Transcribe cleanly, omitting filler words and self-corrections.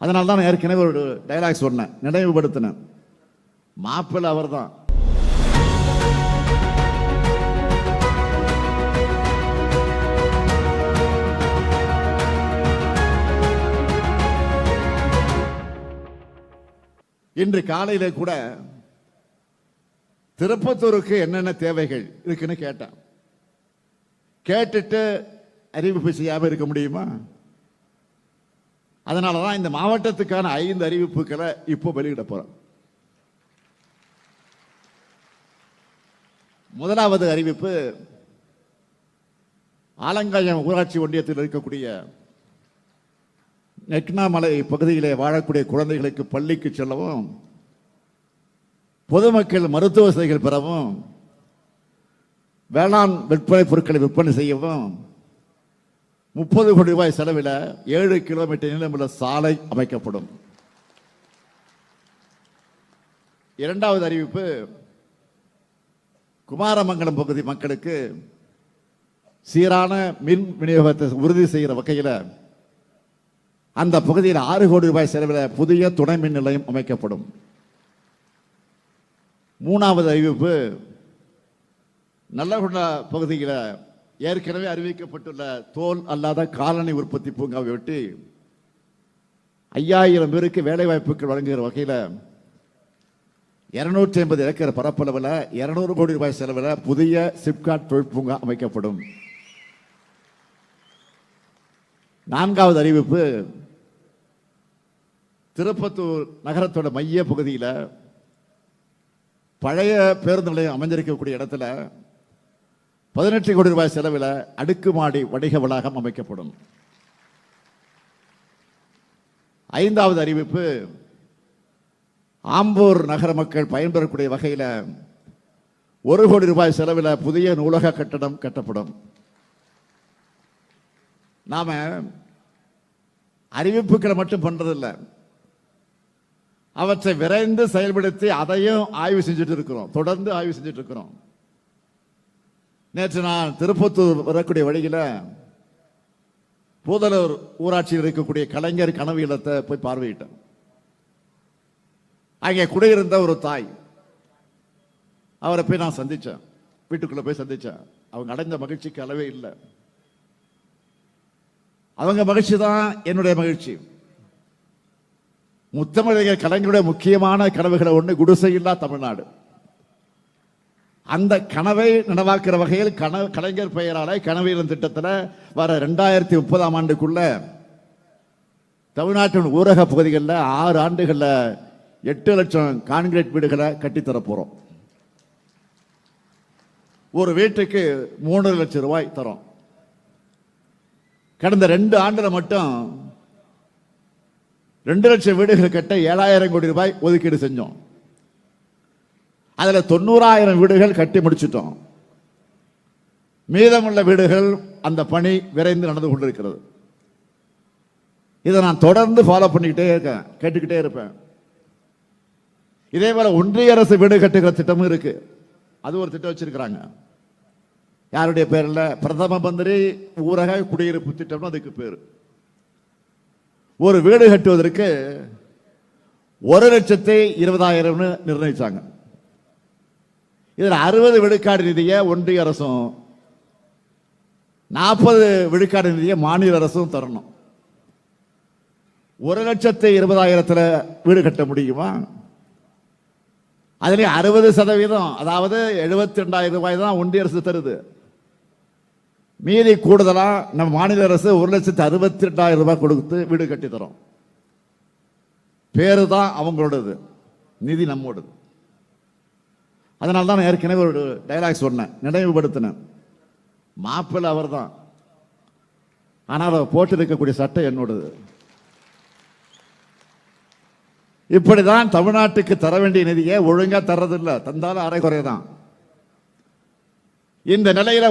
அதனால தான் ஏற்கனவே ஒரு டைலாக் சொன்னேன், நினைவுபடுத்தினேன். மாப்பிள்ளை அவர் தான். இன்று காலையில கூட திருப்பத்தூருக்கு என்னென்ன தேவைகள் இருக்குன்னு கேட்டேன். கேட்டுட்டு அறிவிப்பு செய்யாம இருக்க முடியுமா? அதனாலதான் இந்த மாவட்டத்துக்கான 5 அறிவிப்புகளை இப்போ வெளியிட போறோம். முதலாவது அறிவிப்பு, ஆலங்காயம் ஊராட்சி ஒன்றியத்தில் இருக்கக்கூடிய நெக்னாமலை பகுதியிலே வாழக்கூடிய குழந்தைகளுக்கு பள்ளிக்கு செல்லவும், பொதுமக்கள் மருத்துவ வசதிகள் பெறவும், வேளாண் விற்பனை பொருட்களை விற்பனை செய்யவும் 30 கோடி ரூபாய் செலவில் 7 கிலோமீட்டர் நீளமுள்ள சாலை அமைக்கப்படும். இரண்டாவது அறிவிப்பு, குமாரமங்கலம் பகுதி மக்களுக்கு சீரான மின் விநியோகத்தை உறுதி செய்கிற வகையில் அந்த பகுதியில் 6 கோடி ரூபாய் செலவில் புதிய துணை மின் நிலையம் அமைக்கப்படும். மூணாவது அறிவிப்பு, நல்லகுண்டா பகுதியில் ஏற்கனவே அறிவிக்கப்பட்டுள்ள தோல் அல்லாத காலணி உற்பத்தி பூங்காவை ஒட்டி 5000 பேருக்கு வேலை வாய்ப்புகள் வழங்குகிற வகையில் 250 ஏக்கர் பரப்பளவில் 200 கோடி ரூபாய் செலவில் புதிய சிப்காட் தொழில் பூங்கா அமைக்கப்படும். நான்காவது அறிவிப்பு, திருப்பத்தூர் நகரத்தோட மைய பகுதியில் பழைய பேருந்து நிலையம் அமைஞ்சிருக்கக்கூடிய இடத்துல 18 கோடி ரூபாய் செலவில் அடுக்குமாடி வணிக வளாகம் அமைக்கப்படும். ஐந்தாவது அறிவிப்பு, ஆம்பூர் நகர மக்கள் பயன்பெறக்கூடிய வகையில் 1 கோடி ரூபாய் செலவில் புதிய நூலக கட்டடம் கட்டப்படும். நாம அறிவிப்புகளை மட்டும் பண்றதில்லை, அவற்றை விரைந்து செயல்படுத்தி அதையும் ஆய்வு செஞ்சுட்டு இருக்கிறோம், தொடர்ந்து ஆய்வு செஞ்சுட்டு இருக்கிறோம். நேற்று நான் திருப்பத்தூர் வரக்கூடிய வழியில் பூதலூர் ஊராட்சியில் இருக்கக்கூடிய கலைஞர் கனவு இல்லத்தை போய் பார்வையிட்டேன். அங்கே குடியிருந்த ஒரு தாய், அவரை போய் நான் சந்திச்சேன், வீட்டுக்குள்ள போய் சந்திச்சேன். அவங்க அடைந்த மகிழ்ச்சிக்கு அளவே இல்லை. அவங்க மகிழ்ச்சி தான் என்னுடைய மகிழ்ச்சி. முத்தமிழர் கலைஞருடைய முக்கியமான கனவுகளை ஒன்று குடிசையில்லா தமிழ்நாடு. அந்த கனவை நனவாக்குற வகையில் கலைஞர் பெயரால கனவியல் திட்டத்தில் வர 2030ஆம் ஆண்டுக்குள்ள தமிழ்நாட்டின் ஊரக பகுதிகளில் 6 ஆண்டுகளில் 8 லட்சம் கான்கிரீட் வீடுகளை கட்டித்தர போறோம். ஒரு வீட்டுக்கு 3 லட்சம் ரூபாய் தரோம். கடந்த 2 ஆண்டுல மட்டும் 2 லட்சம் வீடுகள் கட்ட 7000 கோடி ரூபாய் ஒதுக்கீடு செஞ்சோம். அதுல 90000 வீடுகள் கட்டி முடிச்சிட்டோம். மீதமுள்ள வீடுகள் அந்த பணி விரைந்து நடந்து கொண்டிருக்கிறது. இதை நான் தொடர்ந்து ஃபாலோ பண்ணிக்கிட்டே இருக்கேன், கேட்டுக்கிட்டே இருப்பேன். இதே போல ஒன்றிய அரசு வீடு கட்டுகிற திட்டமும் இருக்கு. அது ஒரு திட்டம் வச்சிருக்கிறாங்க. யாருடைய பேர்ல? பிரதம மந்திரி ஊரக குடியிருப்பு திட்டம் அதுக்கு பேரு. ஒரு வீடு கட்டுவதற்கு 1,20,000 நிர்ணயிச்சாங்க. இதில் 60 விழுக்காடு நிதியை ஒன்றிய அரசும் 40 விழுக்காடு நிதியை மாநில அரசும் தரணும். 1,20,000 வீடு கட்ட முடியுமா? அதுல 60%, அதாவது 72,000 ரூபாய் தான் ஒன்றிய அரசு தருது. மீதி கூடுதலா நம்ம மாநில அரசு 1,62,000 ரூபாய் கொடுத்து வீடு கட்டி தரோம். பேரு தான் அவங்களோடது, நிதி நம்மோடது. அதனால தான் ஏற்கனவே ஒரு டைலாக் சொன்னேன், நினைவுபடுத்தினேன். மாப்பிள்ளை அவர் தான், ஆனால் அவர் போட்டு இருக்கக்கூடிய சட்டை என்னோடது. இப்படிதான் தமிழ்நாட்டுக்கு தர வேண்டிய நிதியை ஒழுங்கா தர்றதில்லை, தந்தாலும் அரைகுறைதான். இந்த நிலையில